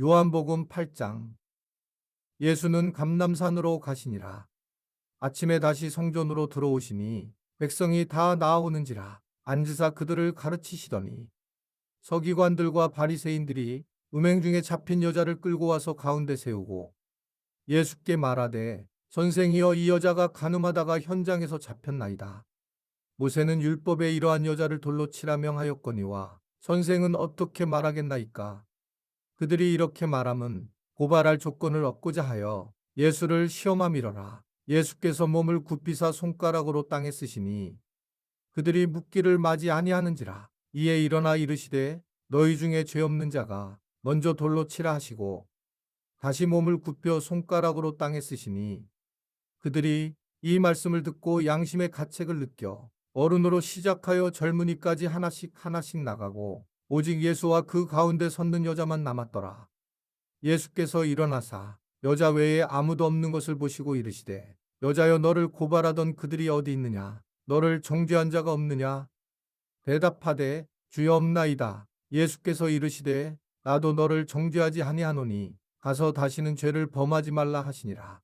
요한복음 8장. 예수는 감람산으로 가시니라. 아침에 다시 성전으로 들어오시니 백성이 다 나아오는지라 앉으사 그들을 가르치시더니 서기관들과 바리새인들이 음행 중에 잡힌 여자를 끌고 와서 가운데 세우고 예수께 말하되 선생이여 이 여자가 간음하다가 현장에서 잡혔나이다. 모세는 율법에 이러한 여자를 돌로 치라 명하였거니와 선생은 어떻게 말하겠나이까. 그들이 이렇게 말함은 고발할 조건을 얻고자 하여 예수를 시험함이러라. 예수께서 몸을 굽히사 손가락으로 땅에 쓰시니 그들이 묻기를 맞이 아니하는지라. 이에 일어나 이르시되 너희 중에 죄 없는 자가 먼저 돌로 치라 하시고 다시 몸을 굽혀 손가락으로 땅에 쓰시니 그들이 이 말씀을 듣고 양심의 가책을 느껴 어른으로 시작하여 젊은이까지 하나씩 하나씩 나가고 오직 예수와 그 가운데 섰는 여자만 남았더라. 예수께서 일어나사 여자 외에 아무도 없는 것을 보시고 이르시되 여자여 너를 고발하던 그들이 어디 있느냐? 너를 정죄한 자가 없느냐? 대답하되 주여 없나이다. 예수께서 이르시되 나도 너를 정죄하지 아니하노니 가서 다시는 죄를 범하지 말라 하시니라.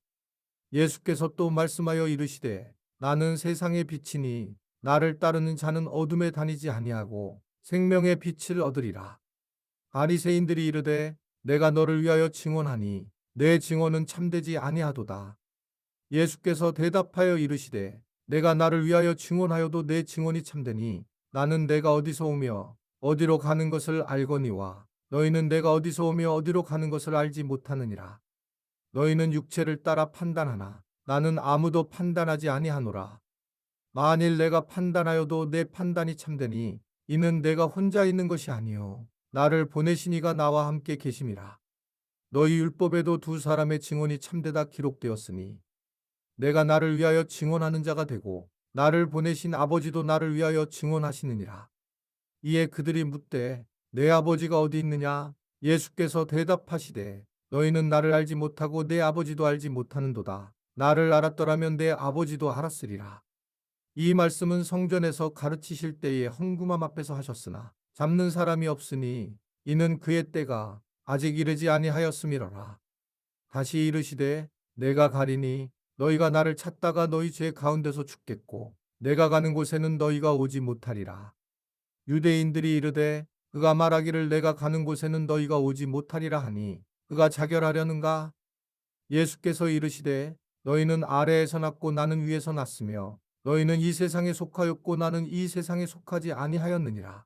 예수께서 또 말씀하여 이르시되 나는 세상의 빛이니 나를 따르는 자는 어둠에 다니지 아니하고 생명의 빛을 얻으리라. 바리새인들이 이르되 내가 너를 위하여 증언하니 내 증언은 참되지 아니하도다. 예수께서 대답하여 이르시되 내가 나를 위하여 증언하여도 내 증언이 참되니 나는 내가 어디서 오며 어디로 가는 것을 알거니와 너희는 내가 어디서 오며 어디로 가는 것을 알지 못하느니라. 너희는 육체를 따라 판단하나 나는 아무도 판단하지 아니하노라. 만일 내가 판단하여도 내 판단이 참되니 이는 내가 혼자 있는 것이 아니요 나를 보내신 이가 나와 함께 계심이라. 너희 율법에도 두 사람의 증언이 참되다 기록되었으니 내가 나를 위하여 증언하는 자가 되고 나를 보내신 아버지도 나를 위하여 증언하시느니라. 이에 그들이 묻되 내 아버지가 어디 있느냐? 예수께서 대답하시되 너희는 나를 알지 못하고 내 아버지도 알지 못하는도다. 나를 알았더라면 내 아버지도 알았으리라. 이 말씀은 성전에서 가르치실 때에 헌금함 앞에서 하셨으나 잡는 사람이 없으니 이는 그의 때가 아직 이르지 아니하였음이로라. 다시 이르시되 내가 가리니 너희가 나를 찾다가 너희 죄 가운데서 죽겠고 내가 가는 곳에는 너희가 오지 못하리라. 유대인들이 이르되 그가 말하기를 내가 가는 곳에는 너희가 오지 못하리라 하니 그가 자결하려는가? 예수께서 이르시되 너희는 아래에서 났고 나는 위에서 났으며 너희는 이 세상에 속하였고 나는 이 세상에 속하지 아니하였느니라.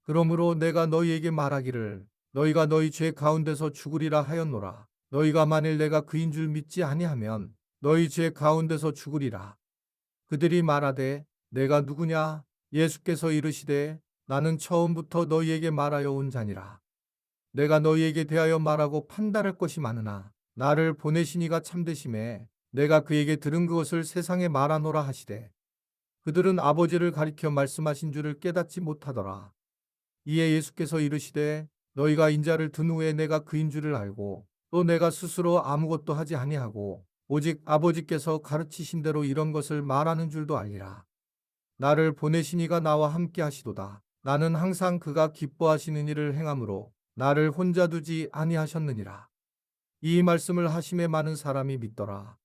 그러므로 내가 너희에게 말하기를 너희가 너희 죄 가운데서 죽으리라 하였노라. 너희가 만일 내가 그인 줄 믿지 아니하면 너희 죄 가운데서 죽으리라. 그들이 말하되 내가 누구냐? 예수께서 이르시되 나는 처음부터 너희에게 말하여 온 자니라. 내가 너희에게 대하여 말하고 판단할 것이 많으나 나를 보내신 이가 참되심에 내가 그에게 들은 그것을 세상에 말하노라 하시되 그들은 아버지를 가리켜 말씀하신 줄을 깨닫지 못하더라. 이에 예수께서 이르시되 너희가 인자를 든 후에 내가 그인 줄을 알고 또 내가 스스로 아무것도 하지 아니하고 오직 아버지께서 가르치신 대로 이런 것을 말하는 줄도 알리라. 나를 보내신 이가 나와 함께 하시도다. 나는 항상 그가 기뻐하시는 일을 행함으로 나를 혼자 두지 아니하셨느니라. 이 말씀을 하심에 많은 사람이 믿더라.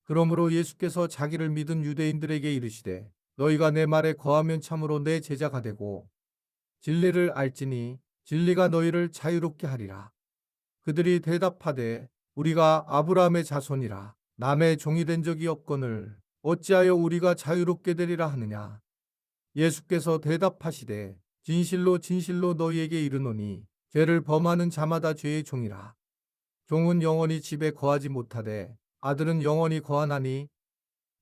그러므로 예수께서 자기를 믿은 유대인들에게 이르시되 너희가 내 말에 거하면 참으로 내 제자가 되고 진리를 알지니 진리가 너희를 자유롭게 하리라. 그들이 대답하되 우리가 아브라함의 자손이라 남의 종이 된 적이 없거늘 어찌하여 우리가 자유롭게 되리라 하느냐. 예수께서 대답하시되 진실로 진실로 너희에게 이르노니 죄를 범하는 자마다 죄의 종이라. 종은 영원히 집에 거하지 못하되 아들은 영원히 거하나니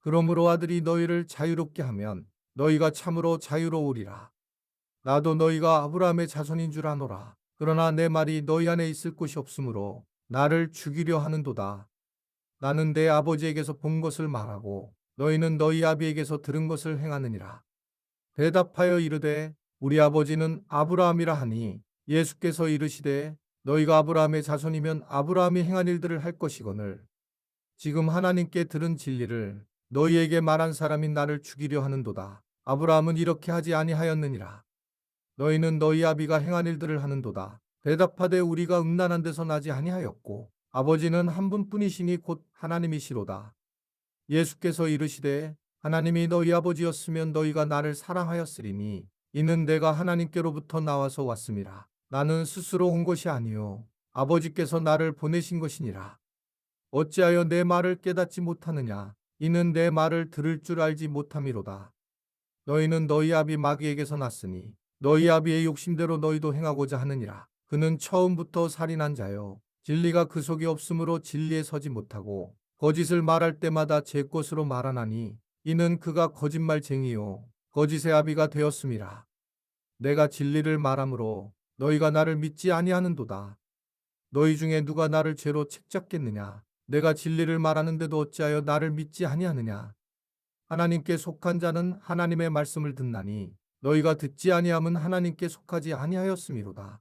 그러므로 아들이 너희를 자유롭게 하면 너희가 참으로 자유로우리라. 나도 너희가 아브라함의 자손인 줄 아노라. 그러나 내 말이 너희 안에 있을 곳이 없으므로 나를 죽이려 하는도다. 나는 내 아버지에게서 본 것을 말하고 너희는 너희 아비에게서 들은 것을 행하느니라. 대답하여 이르되 우리 아버지는 아브라함이라 하니 예수께서 이르시되 너희가 아브라함의 자손이면 아브라함이 행한 일들을 할 것이거늘 지금 하나님께 들은 진리를 너희에게 말한 사람이 나를 죽이려 하는도다. 아브라함은 이렇게 하지 아니하였느니라. 너희는 너희 아비가 행한 일들을 하는도다. 대답하되 우리가 음란한 데서 나지 아니하였고 아버지는 한 분뿐이시니 곧 하나님이시로다. 예수께서 이르시되 하나님이 너희 아버지였으면 너희가 나를 사랑하였으리니 이는 내가 하나님께로부터 나와서 왔음이라. 나는 스스로 온 것이 아니요 아버지께서 나를 보내신 것이니라. 어찌하여 내 말을 깨닫지 못하느냐? 이는 내 말을 들을 줄 알지 못함이로다. 너희는 너희 아비 마귀에게서 났으니 너희 아비의 욕심대로 너희도 행하고자 하느니라. 그는 처음부터 살인한 자요 진리가 그 속에 없으므로 진리에 서지 못하고 거짓을 말할 때마다 제 것으로 말하나니 이는 그가 거짓말쟁이요 거짓의 아비가 되었음이라. 내가 진리를 말하므로 너희가 나를 믿지 아니하는도다. 너희 중에 누가 나를 죄로 책잡겠느냐? 내가 진리를 말하는데도 어찌하여 나를 믿지 아니하느냐? 하나님께 속한 자는 하나님의 말씀을 듣나니 너희가 듣지 아니함은 하나님께 속하지 아니하였음이로다.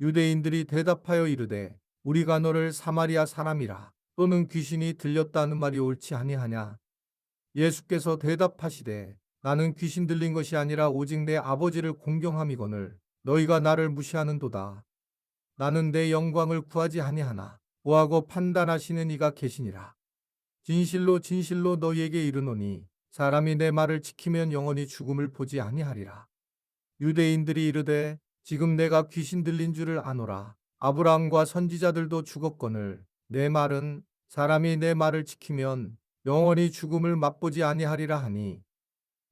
유대인들이 대답하여 이르되 우리가 너를 사마리아 사람이라 또는 귀신이 들렸다는 말이 옳지 아니하냐? 예수께서 대답하시되 나는 귀신 들린 것이 아니라 오직 내 아버지를 공경함이거늘 너희가 나를 무시하는도다. 나는 내 영광을 구하지 아니하나 보하고 판단하시는 이가 계시니라. 진실로 진실로 너희에게 이르노니 사람이 내 말을 지키면 영원히 죽음을 보지 아니하리라. 유대인들이 이르되 지금 내가 귀신 들린 줄을 아노라. 아브라함과 선지자들도 죽었거늘 내 말은 사람이 내 말을 지키면 영원히 죽음을 맛보지 아니하리라 하니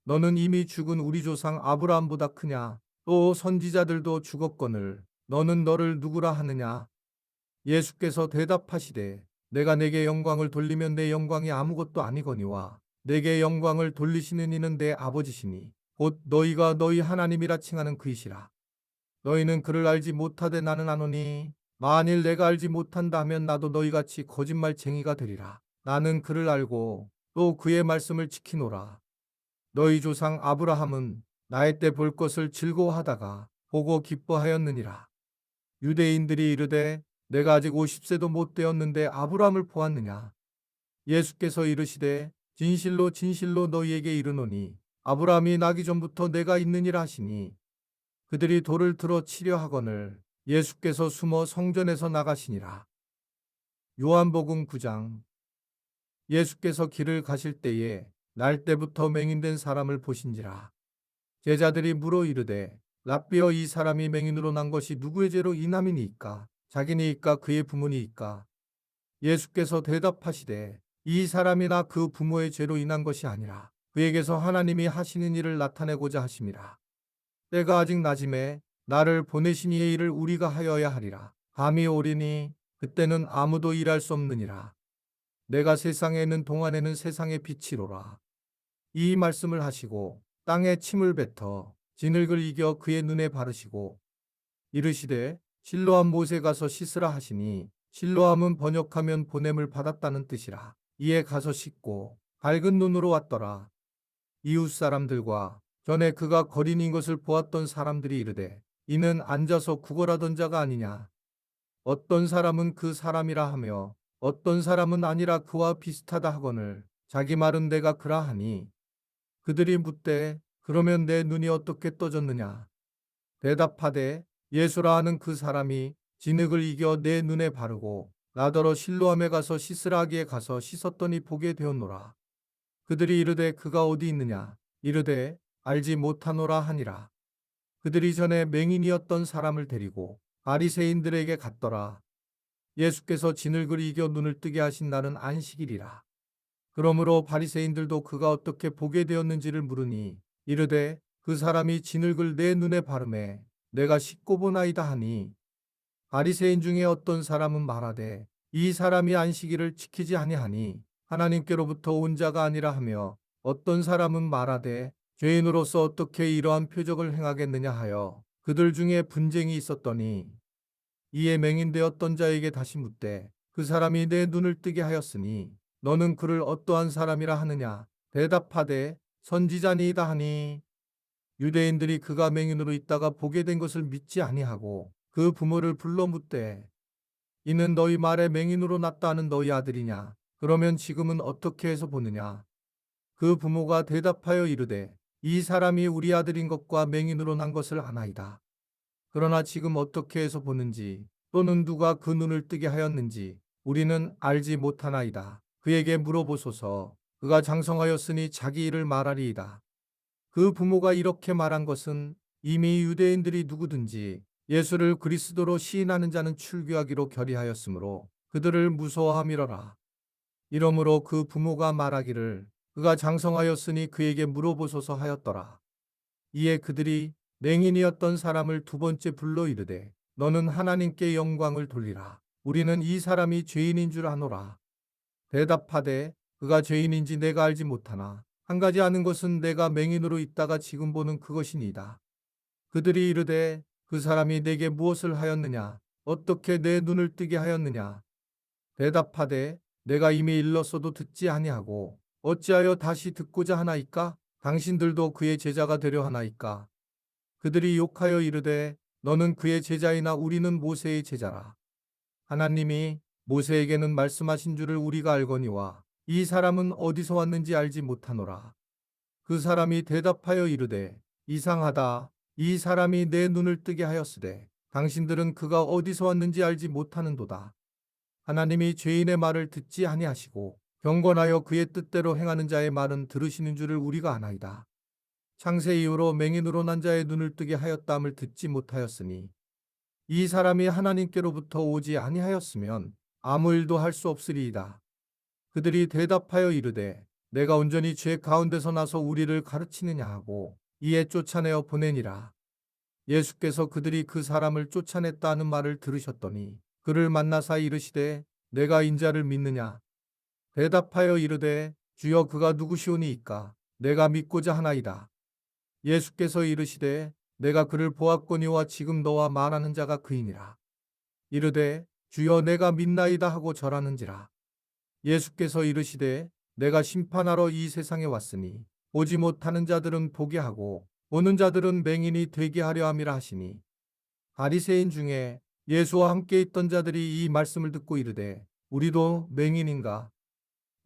너는 이미 죽은 우리 조상 아브라함보다 크냐? 또 선지자들도 죽었거늘 너는 너를 누구라 하느냐? 예수께서 대답하시되 내가 내게 영광을 돌리면 내 영광이 아무것도 아니거니와 내게 영광을 돌리시는 이는 내 아버지시니 곧 너희가 너희 하나님이라 칭하는 그이시라. 너희는 그를 알지 못하되 나는 아노니 만일 내가 알지 못한다 하면 나도 너희같이 거짓말쟁이가 되리라. 나는 그를 알고 또 그의 말씀을 지키노라. 너희 조상 아브라함은 나의 때 볼 것을 즐거워하다가 보고 기뻐하였느니라. 유대인들이 이르되 내가 아직 50세도 못 되었는데 아브라함을 보았느냐? 예수께서 이르시되 진실로 진실로 너희에게 이르노니 아브라함이 나기 전부터 내가 있느니라 하시니 그들이 돌을 들어 치려 하거늘 예수께서 숨어 성전에서 나가시니라. 요한복음 9장. 예수께서 길을 가실 때에 날 때부터 맹인된 사람을 보신지라. 제자들이 물어 이르되 랍비여 이 사람이 맹인으로 난 것이 누구의 죄로 인함이니이까? 자기니이까 그의 부모니이까? 예수께서 대답하시되 이 사람이나 그 부모의 죄로 인한 것이 아니라 그에게서 하나님이 하시는 일을 나타내고자 하심이라. 때가 아직 낮음에 나를 보내신 이의 일을 우리가 하여야 하리라. 밤이 오리니 그때는 아무도 일할 수 없느니라. 내가 세상에 있는 동안에는 세상의 빛이로라. 이 말씀을 하시고 땅에 침을 뱉어 진흙을 이겨 그의 눈에 바르시고 이르시되 실로암 못에 가서 씻으라 하시니 실로암은 번역하면 보냄을 받았다는 뜻이라. 이에 가서 씻고 밝은 눈으로 왔더라. 이웃 사람들과 전에 그가 거린인 것을 보았던 사람들이 이르되 이는 앉아서 구걸하던 자가 아니냐. 어떤 사람은 그 사람이라 하며 어떤 사람은 아니라 그와 비슷하다 하거늘 자기 말은 내가 그라 하니 그들이 묻되 그러면 내 눈이 어떻게 떠졌느냐. 대답하되 예수라 하는 그 사람이 진흙을 이겨 내 눈에 바르고 나더러 실로암에 가서 씻으라 하기에 가서 씻었더니 보게 되었노라. 그들이 이르되 그가 어디 있느냐. 이르되 알지 못하노라 하니라. 그들이 전에 맹인이었던 사람을 데리고 바리새인들에게 갔더라. 예수께서 진흙을 이겨 눈을 뜨게 하신 날은 안식일이라. 그러므로 바리새인들도 그가 어떻게 보게 되었는지를 물으니 이르되 그 사람이 진흙을 내 눈에 바르매 내가 씻고 보나이다 하니 바리새인 중에 어떤 사람은 말하되 이 사람이 안식일을 지키지 아니하니 하나님께로부터 온 자가 아니라 하며 어떤 사람은 말하되 죄인으로서 어떻게 이러한 표적을 행하겠느냐 하여 그들 중에 분쟁이 있었더니 이에 맹인되었던 자에게 다시 묻되 그 사람이 내 눈을 뜨게 하였으니 너는 그를 어떠한 사람이라 하느냐. 대답하되 선지자니이다 하니 유대인들이 그가 맹인으로 있다가 보게 된 것을 믿지 아니하고 그 부모를 불러 묻되 이는 너희 말에 맹인으로 났다 하는 너희 아들이냐. 그러면 지금은 어떻게 해서 보느냐. 그 부모가 대답하여 이르되 이 사람이 우리 아들인 것과 맹인으로 난 것을 아나이다. 그러나 지금 어떻게 해서 보는지 또는 누가 그 눈을 뜨게 하였는지 우리는 알지 못하나이다. 그에게 물어보소서. 그가 장성하였으니 자기 일을 말하리이다. 그 부모가 이렇게 말한 것은 이미 유대인들이 누구든지 예수를 그리스도로 시인하는 자는 출교하기로 결의하였으므로 그들을 무서워함이러라. 이러므로 그 부모가 말하기를 그가 장성하였으니 그에게 물어보소서 하였더라. 이에 그들이 맹인이었던 사람을 두 번째 불러 이르되 너는 하나님께 영광을 돌리라. 우리는 이 사람이 죄인인 줄 아노라. 대답하되 그가 죄인인지 내가 알지 못하나 한 가지 아는 것은 내가 맹인으로 있다가 지금 보는 그것이니이다. 그들이 이르되 그 사람이 내게 무엇을 하였느냐? 어떻게 내 눈을 뜨게 하였느냐? 대답하되 내가 이미 일렀어도 듣지 아니하고 어찌하여 다시 듣고자 하나이까? 당신들도 그의 제자가 되려 하나이까? 그들이 욕하여 이르되 너는 그의 제자이나 우리는 모세의 제자라. 하나님이 모세에게는 말씀하신 줄을 우리가 알거니와 이 사람은 어디서 왔는지 알지 못하노라. 그 사람이 대답하여 이르되 이상하다. 이 사람이 내 눈을 뜨게 하였으되 당신들은 그가 어디서 왔는지 알지 못하는도다. 하나님이 죄인의 말을 듣지 아니하시고 경건하여 그의 뜻대로 행하는 자의 말은 들으시는 줄을 우리가 아나이다. 창세 이후로 맹인으로 난 자의 눈을 뜨게 하였다함을 듣지 못하였으니 이 사람이 하나님께로부터 오지 아니하였으면 아무 일도 할 수 없으리이다. 그들이 대답하여 이르되 내가 온전히 죄 가운데서 나서 우리를 가르치느냐 하고 이에 쫓아내어 보내니라. 예수께서 그들이 그 사람을 쫓아냈다 하는 말을 들으셨더니 그를 만나사 이르시되 내가 인자를 믿느냐? 대답하여 이르되 주여 그가 누구시오니이까? 내가 믿고자 하나이다. 예수께서 이르시되 내가 그를 보았거니와 지금 너와 말하는 자가 그이니라. 이르되 주여 내가 믿나이다 하고 절하는지라. 예수께서 이르시되 내가 심판하러 이 세상에 왔으니 보지 못하는 자들은 보게 하고 보는 자들은 맹인이 되게 하려 함이라 하시니 바리새인 중에 예수와 함께 있던 자들이 이 말씀을 듣고 이르되 우리도 맹인인가?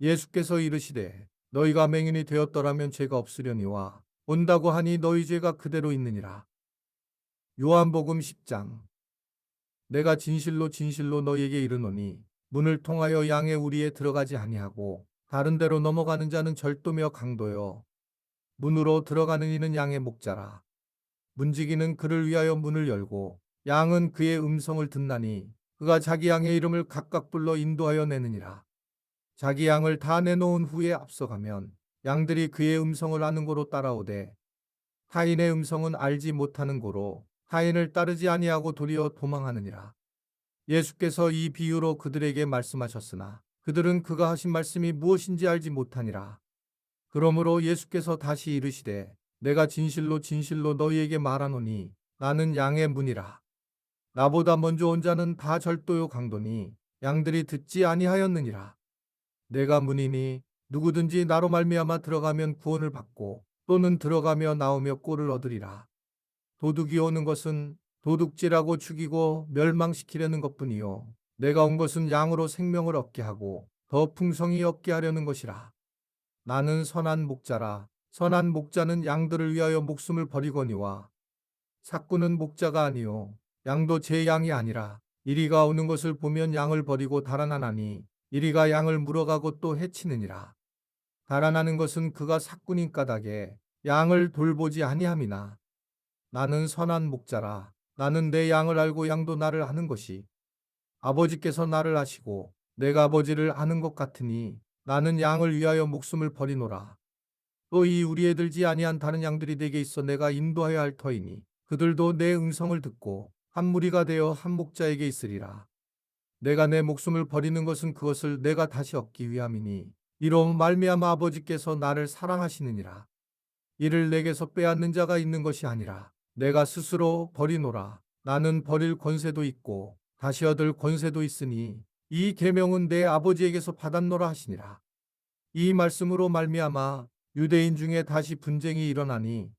예수께서 이르시되 너희가 맹인이 되었더라면 죄가 없으려니와 온다고 하니 너희 죄가 그대로 있느니라. 요한복음 10장. 내가 진실로 진실로 너희에게 이르노니 문을 통하여 양의 우리에 들어가지 아니하고 다른 데로 넘어가는 자는 절도며 강도요 문으로 들어가는 이는 양의 목자라. 문지기는 그를 위하여 문을 열고 양은 그의 음성을 듣나니 그가 자기 양의 이름을 각각 불러 인도하여 내느니라. 자기 양을 다 내놓은 후에 앞서가면 양들이 그의 음성을 아는 고로 따라오되 타인의 음성은 알지 못하는 고로 타인을 따르지 아니하고 도리어 도망하느니라. 예수께서 이 비유로 그들에게 말씀하셨으나 그들은 그가 하신 말씀이 무엇인지 알지 못하니라. 그러므로 예수께서 다시 이르시되 내가 진실로 진실로 너희에게 말하노니 나는 양의 문이라. 나보다 먼저 온 자는 다 절도요 강도니 양들이 듣지 아니하였느니라. 내가 문이니 누구든지 나로 말미암아 들어가면 구원을 받고 또는 들어가며 나오며 꼴을 얻으리라. 도둑이 오는 것은 도둑질하고 죽이고 멸망시키려는 것뿐이요 내가 온 것은 양으로 생명을 얻게 하고 더 풍성히 얻게 하려는 것이라. 나는 선한 목자라. 선한 목자는 양들을 위하여 목숨을 버리거니와 삭구는 목자가 아니요 양도 제 양이 아니라 이리가 오는 것을 보면 양을 버리고 달아나나니 이리가 양을 물어가고 또 해치느니라. 달아나는 것은 그가 삭군인 까닭에 양을 돌보지 아니함이나 나는 선한 목자라. 나는 내 양을 알고 양도 나를 아는 것이 아버지께서 나를 아시고 내가 아버지를 아는 것 같으니 나는 양을 위하여 목숨을 버리노라. 또 이 우리에 들지 아니한 다른 양들이 내게 있어 내가 인도하여야 할 터이니 그들도 내 음성을 듣고 한 무리가 되어 한 목자에게 있으리라. 내가 내 목숨을 버리는 것은 그것을 내가 다시 얻기 위함이니 이로 말미암아 아버지께서 나를 사랑하시느니라. 이를 내게서 빼앗는 자가 있는 것이 아니라 내가 스스로 버리노라. 나는 버릴 권세도 있고 다시 얻을 권세도 있으니 이 계명은 내 아버지에게서 받았노라 하시니라. 이 말씀으로 말미암아 유대인 중에 다시 분쟁이 일어나니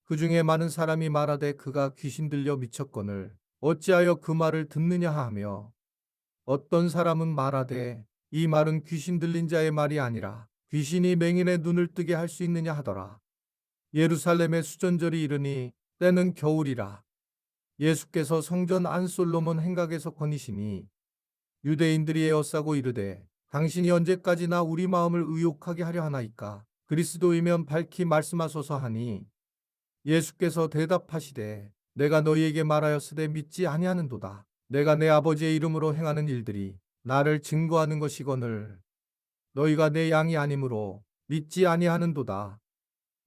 그 중에 많은 사람이 말하되 그가 귀신 들려 미쳤거늘 어찌하여 그 말을 듣느냐 하며 어떤 사람은 말하되 이 말은 귀신 들린 자의 말이 아니라 귀신이 맹인의 눈을 뜨게 할 수 있느냐 하더라. 예루살렘의 수전절이 이르니 때는 겨울이라. 예수께서 성전 안 솔로몬 행각에서 거니시니 유대인들이 에워싸고 이르되 당신이 언제까지나 우리 마음을 의욕하게 하려 하나이까? 그리스도이면 밝히 말씀하소서 하니 예수께서 대답하시되 내가 너희에게 말하였으되 믿지 아니하는도다. 내가 내 아버지의 이름으로 행하는 일들이 나를 증거하는 것이거늘 너희가 내 양이 아니므로 믿지 아니하는도다.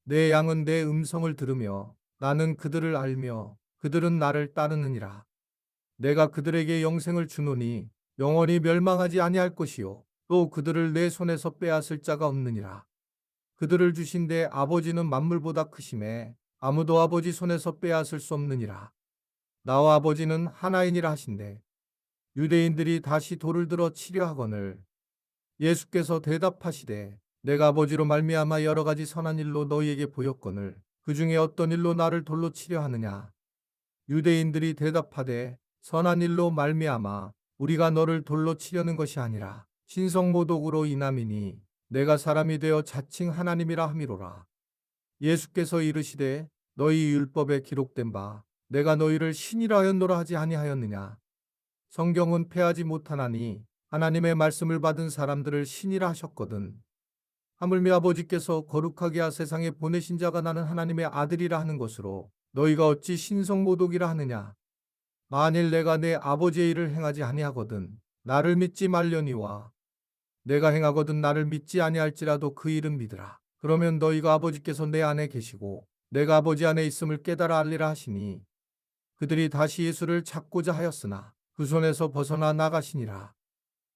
내 양은 내 음성을 들으며 나는 그들을 알며 그들은 나를 따르느니라. 내가 그들에게 영생을 주노니 영원히 멸망하지 아니할 것이요 또 그들을 내 손에서 빼앗을 자가 없느니라. 그들을 주신데 아버지는 만물보다 크심에 아무도 아버지 손에서 빼앗을 수 없느니라. 나와 아버지는 하나이니라 하신대 유대인들이 다시 돌을 들어 치려 하거늘 예수께서 대답하시되 내가 아버지로 말미암아 여러 가지 선한 일로 너희에게 보였거늘 그 중에 어떤 일로 나를 돌로 치려 하느냐. 유대인들이 대답하되 선한 일로 말미암아 우리가 너를 돌로 치려는 것이 아니라 신성모독으로 인함이니 내가 사람이 되어 자칭 하나님이라 함이로라. 예수께서 이르시되 너희 율법에 기록된 바 내가 너희를 신이라 하였노라 하지 아니하였느냐. 성경은 패하지 못하나니 하나님의 말씀을 받은 사람들을 신이라 하셨거든. 하물며 아버지께서 거룩하게 하 세상에 보내신 자가 나는 하나님의 아들이라 하는 것으로 너희가 어찌 신성모독이라 하느냐. 만일 내가 내 아버지의 일을 행하지 아니하거든 나를 믿지 말려니와 내가 행하거든 나를 믿지 아니할지라도 그 일은 믿으라. 그러면 너희가 아버지께서 내 안에 계시고 내가 아버지 안에 있음을 깨달아 알리라 하시니 그들이 다시 예수를 찾고자 하였으나 그 손에서 벗어나 나가시니라.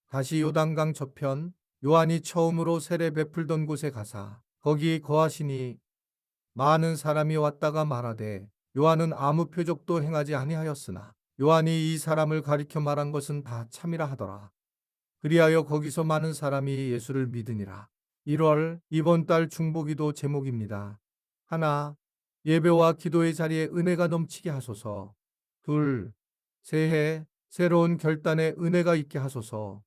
다시 요단강 저편 요한이 처음으로 세례 베풀던 곳에 가사 거기 거하시니 많은 사람이 왔다가 말하되 요한은 아무 표적도 행하지 아니하였으나 요한이 이 사람을 가리켜 말한 것은 다 참이라 하더라. 그리하여 거기서 많은 사람이 예수를 믿으니라. 1월 이번 달 중보기도 제목입니다. 하나, 예배와 기도의 자리에 은혜가 넘치게 하소서. 둘, 새해 새로운 결단에 은혜가 있게 하소서.